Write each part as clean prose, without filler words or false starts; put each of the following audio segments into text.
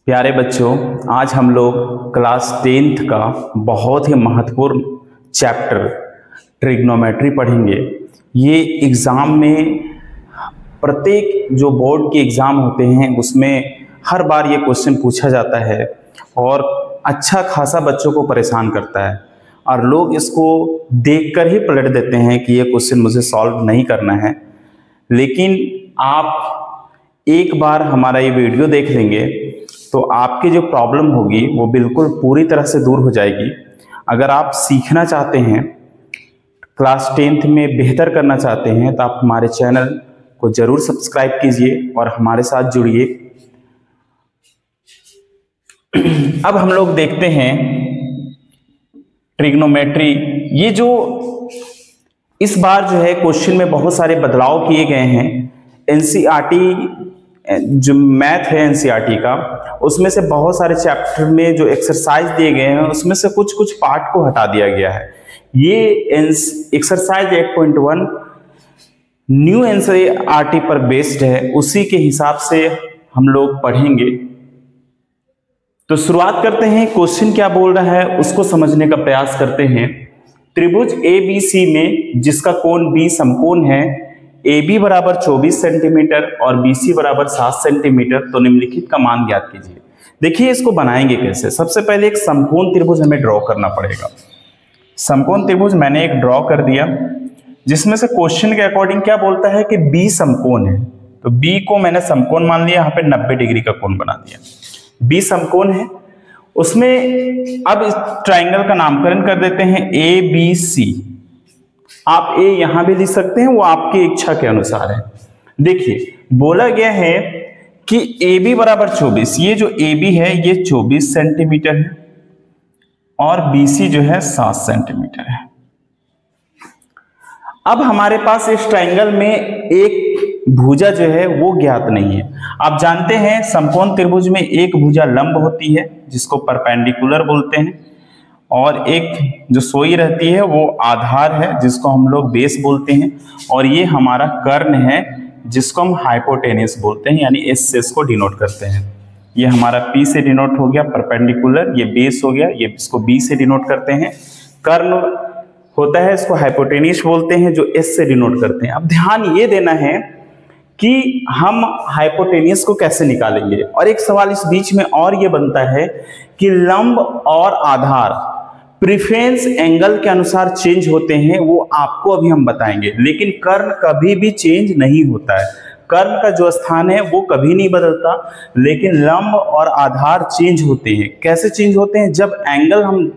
प्यारे बच्चों, आज हम लोग क्लास 10th का बहुत ही महत्वपूर्ण चैप्टर ट्रिग्नोमेट्री पढ़ेंगे। ये एग्ज़ाम में प्रत्येक जो बोर्ड के एग्ज़ाम होते हैं उसमें हर बार ये क्वेश्चन पूछा जाता है और अच्छा खासा बच्चों को परेशान करता है और लोग इसको देखकर ही पलट देते हैं कि ये क्वेश्चन मुझे सॉल्व नहीं करना है। लेकिन आप एक बार हमारा ये वीडियो देख लेंगे तो आपकी जो प्रॉब्लम होगी वो बिल्कुल पूरी तरह से दूर हो जाएगी। अगर आप सीखना चाहते हैं, क्लास 10th में बेहतर करना चाहते हैं तो आप हमारे चैनल को जरूर सब्सक्राइब कीजिए और हमारे साथ जुड़िए। अब हम लोग देखते हैं ट्रिग्नोमेट्री। ये जो इस बार जो है क्वेश्चन में बहुत सारे बदलाव किए गए हैं। एनसीईआरटी जो मैथ है एनसीईआरटी का, उसमें से बहुत सारे चैप्टर में जो एक्सरसाइज दिए गए हैं उसमें से कुछ कुछ पार्ट को हटा दिया गया है। ये एक्सरसाइज 8.1 न्यू एनसीईआरटी पर बेस्ड है, उसी के हिसाब से हम लोग पढ़ेंगे। तो शुरुआत करते हैं। क्वेश्चन क्या बोल रहा है उसको समझने का प्रयास करते हैं। त्रिभुज ABC में जिसका कोण B समकोण है, AB बराबर 24 सेंटीमीटर और BC बराबर 7 सेंटीमीटर, तो निम्नलिखित का मान ज्ञात कीजिए। देखिए इसको बनाएंगे कैसे। सबसे पहले एक समकोण त्रिभुज हमें ड्रॉ करना पड़ेगा। समकोण त्रिभुज मैंने एक ड्रॉ कर दिया, जिसमें से क्वेश्चन के अकॉर्डिंग क्या बोलता है कि B समकोण है, तो B को मैंने समकोण मान लिया, यहाँ पे 90 डिग्री का कोण बना दिया। B समकोण है, उसमें अब इस ट्राइंगल का नामकरण कर देते हैं ABC। आप A यहां भी लिख सकते हैं, वो आपकी इच्छा के अनुसार है। देखिए बोला गया है कि AB बराबर 24, ये जो AB है ये 24 सेंटीमीटर है और BC जो है 7 सेंटीमीटर है। अब हमारे पास इस ट्राइंगल में एक भुजा जो है वो ज्ञात नहीं है। आप जानते हैं समकोण त्रिभुज में एक भुजा लंब होती है जिसको परपेंडिकुलर बोलते हैं, और एक जो सोई रहती है वो आधार है जिसको हम लोग बेस बोलते हैं, और ये हमारा कर्ण है जिसको हम हाइपोटेनस बोलते हैं, यानी एस से इसको डिनोट करते हैं। ये हमारा P से डिनोट हो गया परपेंडिकुलर, ये बेस हो गया, ये इसको B से डिनोट करते हैं। कर्ण होता है इसको हाइपोटेनस बोलते हैं जो S से डिनोट करते हैं। अब ध्यान ये देना है कि हम हाइपोटेनस को कैसे निकालेंगे। और एक सवाल इस बीच में और ये बनता है कि लंब और आधार प्रेफरेंस एंगल के अनुसार चेंज होते हैं, वो आपको अभी हम बताएंगे। लेकिन कर्ण कभी भी चेंज नहीं होता है, कर्ण का जो स्थान है वो कभी नहीं बदलता, लेकिन लंब और आधार चेंज होते हैं। कैसे चेंज होते हैं? जब एंगल हम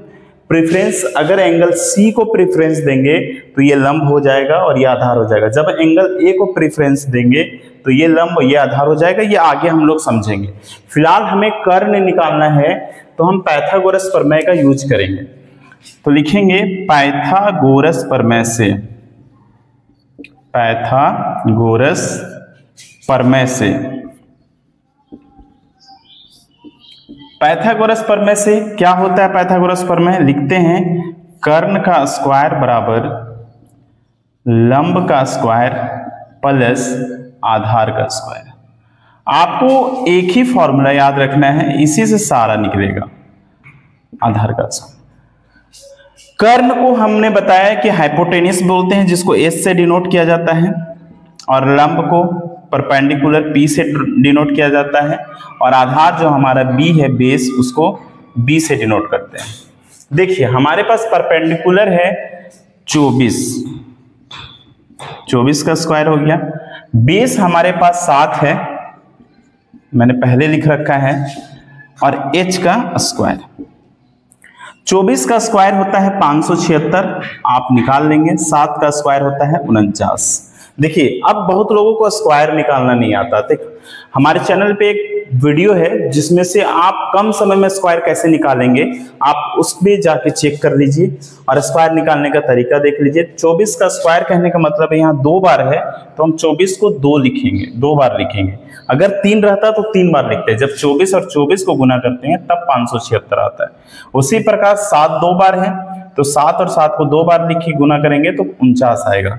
प्रेफरेंस, अगर एंगल C को प्रेफरेंस देंगे तो ये लंब हो जाएगा और ये आधार हो जाएगा। जब एंगल A को प्रेफरेंस देंगे तो ये लंब, ये आधार हो जाएगा। ये आगे हम लोग समझेंगे। फिलहाल हमें कर्ण निकालना है तो हम पाइथागोरस प्रमेय का यूज करेंगे। तो लिखेंगे पाइथागोरस प्रमेय से, पाइथागोरस प्रमेय से। पाइथागोरस प्रमेय से क्या होता है? पाइथागोरस प्रमेय लिखते हैं कर्ण का स्क्वायर बराबर लंब का स्क्वायर प्लस आधार का स्क्वायर। आपको एक ही फॉर्मूला याद रखना है, इसी से सारा निकलेगा। आधार का स्क्वायर। कर्ण को हमने बताया कि हाइपोटेनस बोलते हैं जिसको S से डिनोट किया जाता है, और लंब को परपेंडिकुलर P से डिनोट किया जाता है, और आधार जो हमारा B है बेस, उसको B से डिनोट करते हैं। देखिए हमारे पास परपेंडिकुलर है 24 का स्क्वायर हो गया, बेस हमारे पास 7 है, मैंने पहले लिख रखा है, और H का स्क्वायर। 24 का स्क्वायर होता है 576, आप निकाल लेंगे। 7 का स्क्वायर होता है 49। देखिए अब बहुत लोगों को स्क्वायर निकालना नहीं आता। देखो हमारे चैनल पे एक वीडियो है जिसमें से आप कम समय में स्क्वायर कैसे निकालेंगे, आप उसमें जाके चेक कर लीजिए और स्क्वायर निकालने का तरीका देख लीजिए। 24 का स्क्वायर कहने का मतलब है यहाँ 2 बार है तो हम 24 को 2 लिखेंगे, 2 बार लिखेंगे। अगर 3 रहता तो 3 बार लिखते हैं। जब 24 और 24 को गुना करते हैं तब 576 आता है। उसी प्रकार 7 2 बार है तो 7 और 7 को 2 बार लिखी गुना करेंगे तो 49 आएगा।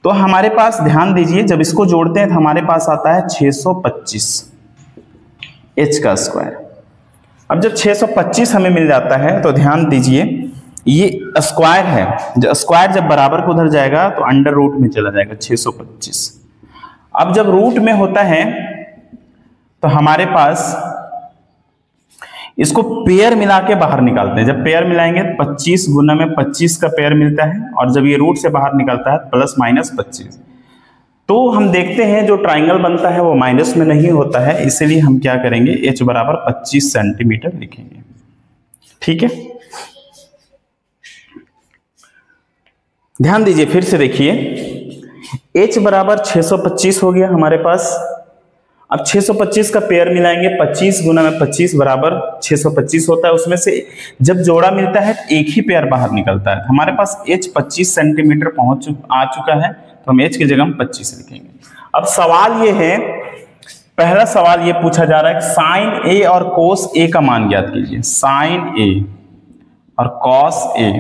तो हमारे पास ध्यान दीजिए, जब इसको जोड़ते हैं तो हमारे पास आता है 625। h का स्क्वायर। अब जब 625 हमें मिल जाता है तो ध्यान दीजिए ये स्क्वायर है, जो स्क्वायर जब बराबर को उधर जाएगा तो अंडर रूट में चला जाएगा 625। अब जब रूट में होता है तो हमारे पास इसको पेयर मिला के बाहर निकालते हैं। जब पेयर मिलाएंगे 25 गुना में 25 का पेयर मिलता है, और जब ये रूट से बाहर निकलता है प्लस माइनस 25, तो हम देखते हैं जो ट्राइंगल बनता है वो माइनस में नहीं होता है, इसलिए हम क्या करेंगे h बराबर 25 सेंटीमीटर लिखेंगे। ठीक है, ध्यान दीजिए फिर से देखिए h बराबर 625 हो गया हमारे पास। अब 625 का पेयर मिलाएंगे, 25 गुना में 25 बराबर 625 होता है, उसमें से जब जोड़ा मिलता है तो एक ही पेयर बाहर निकलता है। हमारे पास h 25 सेंटीमीटर आ चुका है, तो हम h की जगह हम 25 लिखेंगे। अब सवाल ये है, पहला सवाल ये पूछा जा रहा है कि साइन a और कोस a का मान ज्ञात कीजिए। साइन a और कॉस a,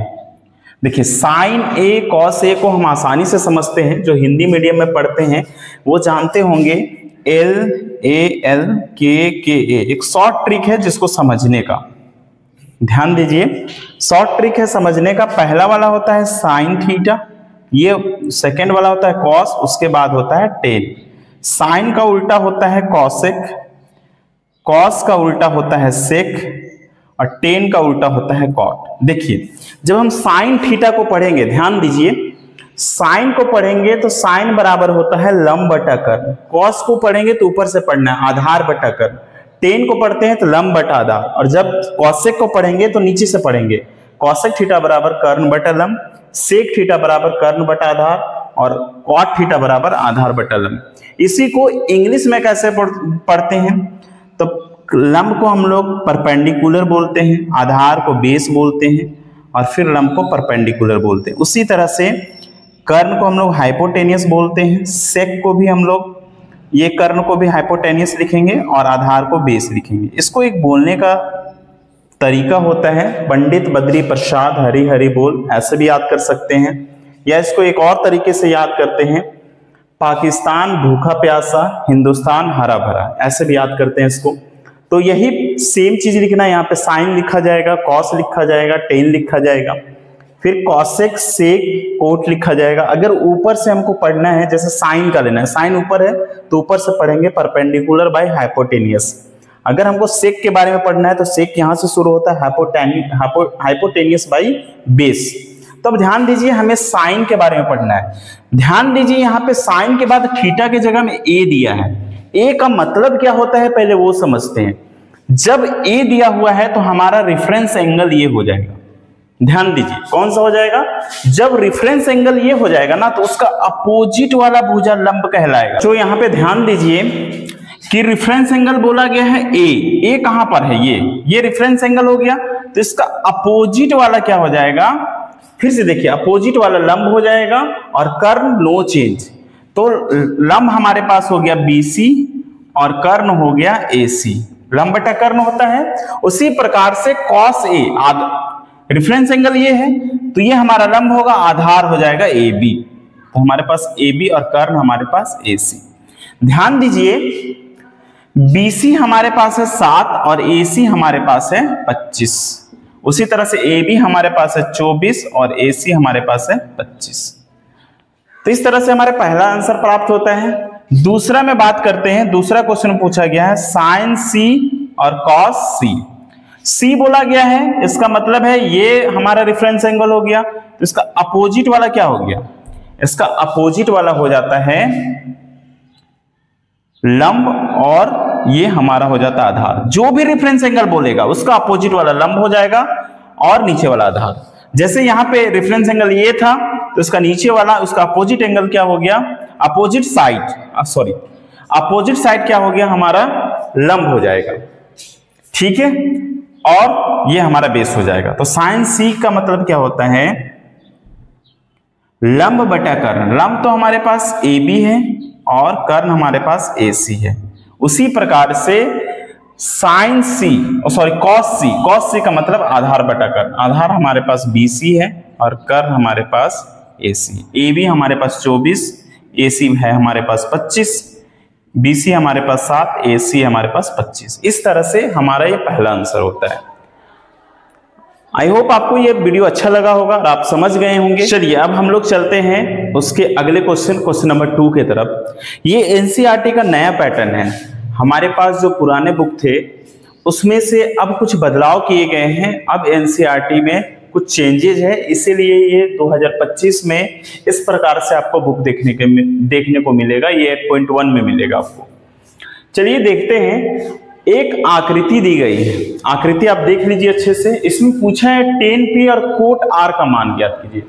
देखिए साइन a कॉस a को हम आसानी से समझते हैं, जो हिंदी मीडियम में पढ़ते हैं वो जानते होंगे L A L K K A, एक शॉर्ट ट्रिक है जिसको समझने का। ध्यान दीजिए शॉर्ट ट्रिक है समझने का। पहला वाला होता है साइन थीटा, ये सेकंड वाला होता है कॉस, उसके बाद होता है टेन। साइन का उल्टा होता है कॉसेक, कॉस का उल्टा होता है सेक, और टेन का उल्टा होता है कॉट। देखिए जब हम साइन थीटा को पढ़ेंगे, ध्यान दीजिए साइन को पढ़ेंगे तो साइन बराबर होता है लंब बटा कर्ण, कॉस को पढ़ेंगे तो ऊपर से पढ़ना है आधार बटा कर्ण, टेन को पढ़ते हैं तो लंब बटा आधार, और जब कॉसेक को पढ़ेंगे तो नीचे से पढ़ेंगे कॉसेक थीटा बराबर कर्ण बटा लंब, सेक थीटा बराबर कर्ण बटा आधार, और कॉट थीटा बराबर आधार बटा लंब। इसी को इंग्लिश में कैसे पढ़ते हैं, तो लंब को हम लोग परपेंडिकुलर बोलते हैं, आधार को बेस बोलते हैं, और फिर लंब को परपेंडिकुलर बोलते हैं। उसी तरह से कर्ण को हम लोग हाइपोटेनियस बोलते हैं, सेक को भी हम लोग, ये कर्ण को भी हाइपोटेनियस लिखेंगे और आधार को बेस लिखेंगे। इसको एक बोलने का तरीका होता है, पंडित बद्री प्रसाद हरि हरि बोल, ऐसे भी याद कर सकते हैं, या इसको एक और तरीके से याद करते हैं, पाकिस्तान भूखा प्यासा हिंदुस्तान हरा भरा, ऐसे भी याद करते हैं इसको। तो यही सेम चीज लिखना है, यहाँ पे साइन लिखा जाएगा, कॉस लिखा जाएगा, टेन लिखा जाएगा, फिर कॉसेक सेक कोट लिखा जाएगा। अगर ऊपर से हमको पढ़ना है, जैसे साइन का लेना है, साइन ऊपर है तो ऊपर से पढ़ेंगे परपेंडिकुलर बाय हाइपोटेनियस। अगर हमको सेक के बारे में पढ़ना है तो सेक यहां से शुरू होता है हाइपोटेनियस बाय बेस। तो अब ध्यान दीजिए हमें साइन के बारे में पढ़ना है। ध्यान दीजिए यहाँ पे साइन के बाद थीटा की जगह में ए दिया है। ए का मतलब क्या होता है पहले वो समझते हैं। जब ए दिया हुआ है तो हमारा रेफरेंस एंगल ये हो जाएगा। ध्यान दीजिए कौन सा हो जाएगा, जब रेफरेंस एंगल ये हो जाएगा ना तो उसका अपोजिट वाला भुजा लंब कहलाएगा। तो यहाँ पे ध्यान दीजिए कि रेफरेंस एंगल बोला गया है ए कहां पर है, ये रेफरेंस एंगल हो गया, तो इसका अपोजिट वाला क्या हो जाएगा, फिर से देखिए अपोजिट वाला लंब हो जाएगा और कर्ण नो चेंज। तो लंब हमारे पास हो गया BC और कर्ण हो गया AC। लंब बटा कर्ण होता है। उसी प्रकार से cos A रेफरेंस एंगल ये है तो ये हमारा लंब होगा, आधार हो जाएगा AB। तो हमारे पास AB और कर्ण हमारे पास AC। ध्यान दीजिए BC हमारे पास है 7 और AC हमारे पास है 25। उसी तरह से AB हमारे पास है 24 और AC हमारे पास है 25। तो इस तरह से हमारे पहला आंसर प्राप्त होता है। दूसरा में बात करते हैं, दूसरा क्वेश्चन पूछा गया है साइन C और cos C। C बोला गया है, इसका मतलब है ये हमारा रेफरेंस एंगल हो गया, तो इसका अपोजिट वाला क्या हो गया, इसका अपोजिट वाला हो जाता है लंब और ये हमारा हो जाता है आधार। जो भी रेफरेंस एंगल बोलेगा उसका अपोजिट वाला लंब हो जाएगा और नीचे वाला आधार। जैसे यहाँ पे रेफरेंस एंगल ये था तो इसका नीचे वाला उसका अपोजिट एंगल क्या हो गया, अपोजिट साइड क्या हो गया, हमारा लंब हो जाएगा। ठीक है, और ये हमारा बेस हो जाएगा। तो साइन C का मतलब क्या होता है, लंब बटा कर्ण। लंब तो हमारे पास AB है और कर्ण हमारे पास AC है। उसी प्रकार से साइन cos C का मतलब आधार बटा कर्ण। आधार हमारे पास BC है और कर्ण हमारे पास AC। AB हमारे पास 24, AC है हमारे पास 25, BC हमारे पास 7, AC हमारे पास 25। इस तरह से हमारा ये पहला आंसर होता है। आई होप आपको ये वीडियो अच्छा लगा होगा और आप समझ गए होंगे। चलिए अब हम लोग चलते हैं उसके अगले क्वेश्चन नंबर 2 की तरफ। ये एनसीईआरटी का नया पैटर्न है। हमारे पास जो पुराने बुक थे उसमें से अब कुछ बदलाव किए गए हैं। अब एनसीईआरटी में कुछ चेंजेज है, इसीलिए ये 2025 में इस प्रकार से आपको बुक देखने को मिलेगा। ये 8.1 में मिलेगा आपको। चलिए देखते हैं। एक आकृति दी गई है, आकृति आप देख लीजिए अच्छे से। इसमें पूछा है tan P और कोट R का मान ज्ञात कीजिए।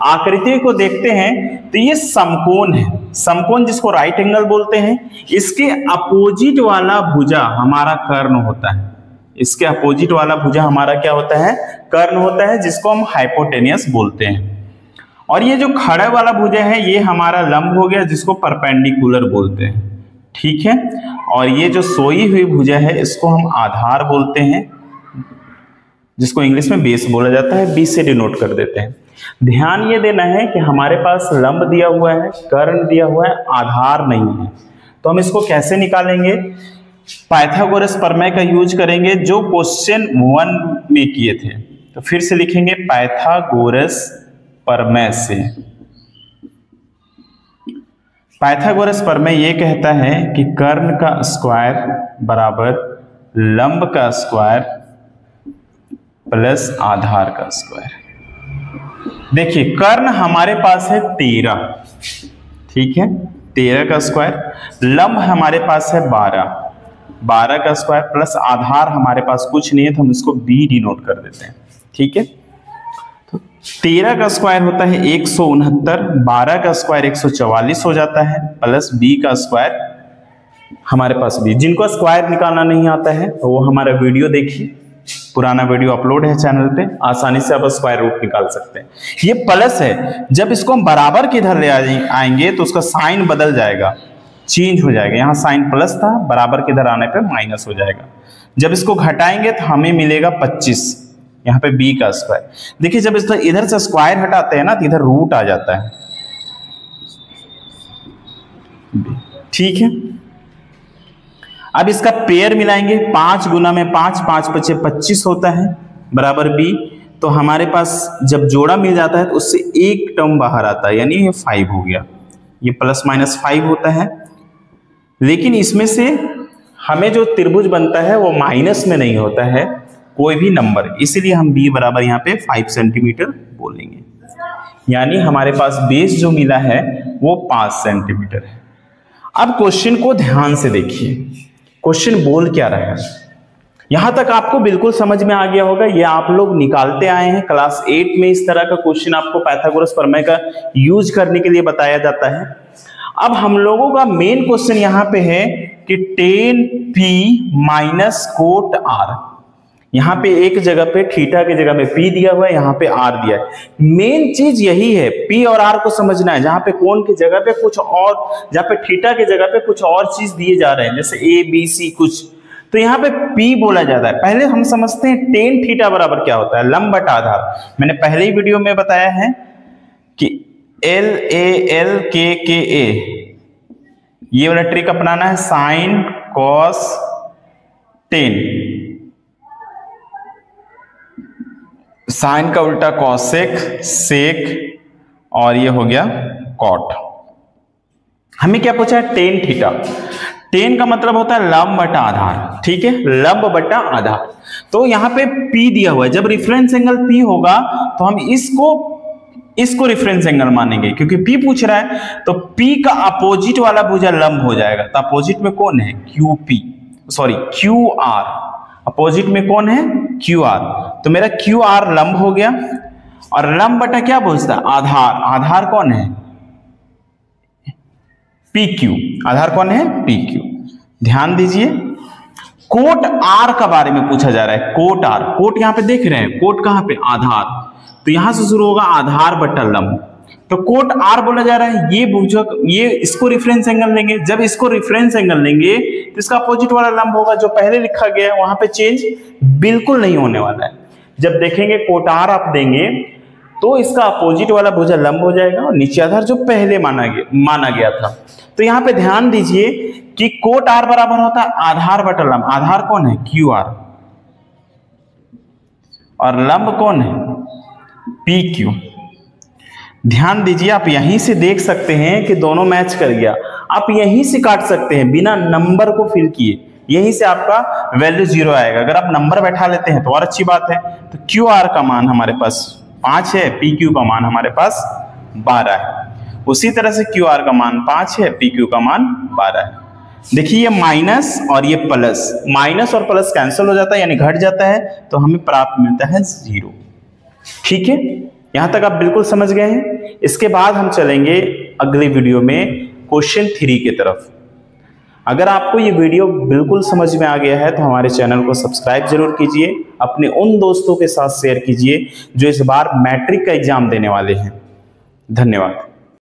आकृति को देखते हैं तो ये समकोण है, समकोण जिसको राइट एंगल बोलते हैं। इसके अपोजिट वाला भुजा हमारा कर्ण होता है। इसके अपोजिट वाला भुजा हमारा क्या होता है? कर्ण होता है, जिसको हम हाइपोटेनियस बोलते हैं। और ये जो खड़ा वाला भुजा है ये हमारा लंब हो गया, जिसको परपेंडिकुलर बोलते हैं। ठीक है। और ये जो सोई हुई भुजा है इसको हम आधार बोलते हैं, जिसको इंग्लिश में बेस बोला जाता है। बी से डिनोट कर देते हैं। ध्यान ये देना है कि हमारे पास लंब दिया हुआ है, कर्ण दिया हुआ है, आधार नहीं है। तो हम इसको कैसे निकालेंगे? पाइथागोरस प्रमेय का यूज करेंगे, जो क्वेश्चन 1 में किए थे। तो फिर से लिखेंगे पाइथागोरस प्रमेय से। पाइथागोरस प्रमेय ये कहता है कि कर्ण का स्क्वायर बराबर लंब का स्क्वायर प्लस आधार का स्क्वायर। देखिए कर्ण हमारे पास है 13, ठीक है, 13 का स्क्वायर। लंब हमारे पास है 12 का स्क्वायर प्लस आधार हमारे पास कुछ नहीं है, तो हम इसको b डिनोट कर देते हैं। ठीक है। तो 13 का स्क्वायर होता है 169, 12 का स्क्वायर 144 हो जाता है, प्लस b का स्क्वायर हमारे पास b। जिनको स्क्वायर निकालना नहीं आता है तो वो हमारा वीडियो देखिए, पुराना वीडियो अपलोड है चैनल पे, आसानी से आप स्क्वायर रूट निकाल सकते हैं। ये प्लस है, जब इसको हम बराबर के इधर ले आएंगे तो उसका साइन बदल जाएगा, चेंज हो जाएगा। यहाँ साइन प्लस था, बराबर के इधर आने पे माइनस हो जाएगा। जब इसको घटाएंगे तो हमें मिलेगा 25, यहाँ पे b का स्क्वायर। देखिए जब इधर से स्क्वायर हटाते हैं ना तो इधर रूट आ जाता है। ठीक है। अब इसका पेयर मिलाएंगे, 5 गुना में 5, 5 पचे 25 होता है बराबर b। तो हमारे पास जब जोड़ा मिल जाता है तो उससे एक टर्म बाहर आता है, यानी ये 5 हो गया। ये प्लस माइनस 5 होता है, लेकिन इसमें से हमें जो त्रिभुज बनता है वो माइनस में नहीं होता है कोई भी नंबर, इसीलिए हम b बराबर यहाँ पे 5 सेंटीमीटर बोलेंगे। यानी हमारे पास बेस जो मिला है वो 5 सेंटीमीटर है। अब क्वेश्चन को ध्यान से देखिए, क्वेश्चन बोल क्या रहा है। यहां तक आपको बिल्कुल समझ में आ गया होगा। ये आप लोग निकालते आए हैं क्लास 8 में। इस तरह का क्वेश्चन आपको पाइथागोरस प्रमेय का यूज करने के लिए बताया जाता है। अब हम लोगों का मेन क्वेश्चन यहां पे है कि tan P minus cot R। यहाँ पे एक जगह पे थीटा की जगह में P दिया हुआ है, यहाँ पे R दिया है। मेन चीज यही है, P और R को समझना है। जहाँ पे कोण की जगह पे कुछ और, जहाँ पे थीटा की जगह पे कुछ और चीज दिए जा रहे हैं, जैसे A B C कुछ, तो यहाँ पे P बोला जाता है। पहले हम समझते हैं tan थीटा बराबर क्या होता है, लंब बटा आधार। मैंने पहले ही वीडियो में बताया है कि LAL KKA, ये वाला ट्रिक अपनाना है, साइन कॉस टेन, साइन का उल्टा कॉसेक, सेक, और ये हो गया कॉट। हमें क्या पूछा है, टेन थीटा। टेन का मतलब होता है लंब बटा आधार, ठीक है, लंब बटा आधार। तो यहाँ पे P दिया हुआ है, जब रेफरेंस एंगल P होगा तो हम इसको रेफरेंस एंगल मानेंगे, क्योंकि P पूछ रहा है। तो P का अपोजिट वाला भुजा लंब हो जाएगा। तो अपोजिट में कौन है, QR। अपोजिट में कौन है, QR। तो मेरा QR लंब हो गया, और लंब बटा क्या पूछता है, आधार। आधार कौन है, PQ। आधार कौन है, PQ। ध्यान दीजिए, कोट R का बारे में पूछा जा रहा है। कोट R, कोट यहां पे देख रहे हैं, कोट कहां पे, आधार। तो यहां से शुरू होगा आधार बटा लंब। तो कोट R बोला जा रहा है, ये भुजक, ये इसको रेफरेंस एंगल लेंगे। जब इसको रेफरेंस एंगल लेंगे तो इसका अपोजिट वाला लंब होगा, जो पहले लिखा गया है वहां पे चेंज बिल्कुल नहीं होने वाला है। जब देखेंगे कोट R आप देंगे तो इसका अपोजिट वाला भुजा लंब हो जाएगा और नीचे आधार जो पहले माना गया था। तो यहाँ पे ध्यान दीजिए कि कोट आर बराबर होता है आधार बटा लंब। आधार कौन है? क्यू आर, और लंब कौन है? P Q. ध्यान दीजिए, आप यहीं से देख सकते हैं कि दोनों मैच कर गया। आप यहीं से काट सकते हैं बिना नंबर को फिल किए, यहीं से आपका वैल्यू 0 आएगा। अगर आप नंबर बैठा लेते हैं तो और अच्छी बात है। तो क्यू आर का मान हमारे पास 5 है, पी क्यू का मान हमारे पास 12 है। उसी तरह से क्यू आर का मान 5 है, पी क्यू का मान 12 है। देखिए ये माइनस और ये प्लस, माइनस और प्लस कैंसिल हो जाता है यानी घट जाता है, तो हमें प्राप्त मिलता है 0। ठीक है, यहां तक आप बिल्कुल समझ गए हैं। इसके बाद हम चलेंगे अगले वीडियो में क्वेश्चन 3 की तरफ। अगर आपको ये वीडियो बिल्कुल समझ में आ गया है तो हमारे चैनल को सब्सक्राइब जरूर कीजिए, अपने उन दोस्तों के साथ शेयर कीजिए जो इस बार मैट्रिक का एग्जाम देने वाले हैं। धन्यवाद।